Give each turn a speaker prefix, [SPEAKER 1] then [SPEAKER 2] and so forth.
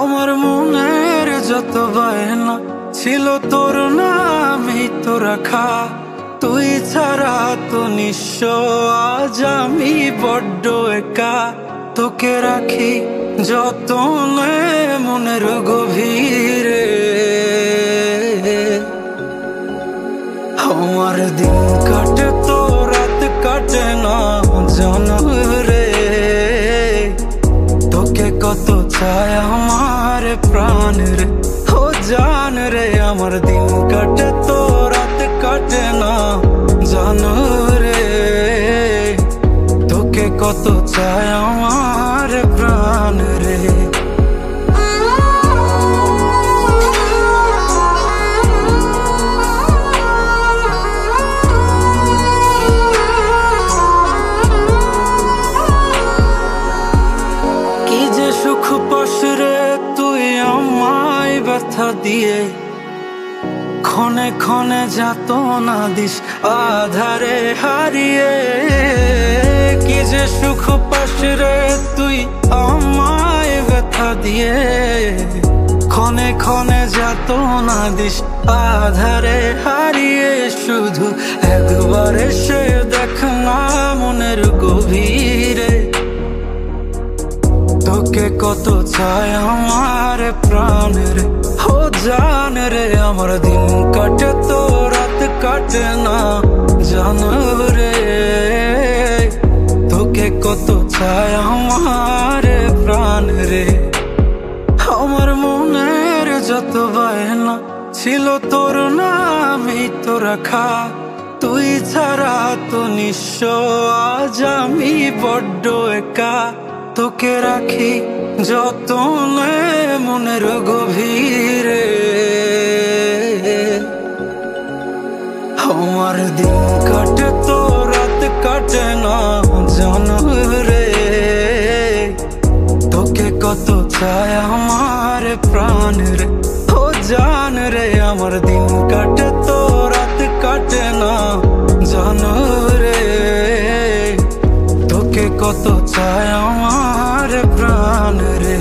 [SPEAKER 1] আমার মনের যত বায়না ছিল তোর নামই তো রাখা। তুই ছাড়া তো নিঃস্ব আজ আমি বড্ড একা। তোকে রাখি যতনে মনের গভীরে। আমার দিন কাটে তো রাত কাটে না জানো রে। তোকে কত চায় আমার প্রাণ রে, ও জান রে। আমার দিন কাটে তো রাত কাটে না জানো রে। তোকে কত চায় আমার প্রাণ রে। সুখ পাস রে তুই আমায় ব্যথা দিয়ে, ক্ষণে ক্ষণে যাত না দিস আধারে হারিয়ে। কি যে সুখ পাস রে তুই আমায় ব্যথা দিয়ে, ক্ষণে ক্ষণে যাত না দিস আধারে হারিয়ে। শুধু একবার এসে দেখ না মনের গভীরে। তোকে কত চায় আমার প্রাণ রে, ও জান রে। আমার দিন কাটে তো রাত কাটে না জানো রে। তোকে কত চায় আমার প্রাণ রে। আমার মনের যত বায়না ছিল তোর নামই তো রাখা। তুই ছাড়া তো নিঃস্ব আজ আমি বড্ড একা। তোকে রাখি যতনে মনের গভীরে। আমার দিন কাটে তো রাত কাটে না জানো রে। তোকে কত চায় আমার প্রাণ রে, ও জান রে। আমার দিন কাটে তো রাত কাটে না জানো রে। তোকে কত চায় আমার প্রাণ রে।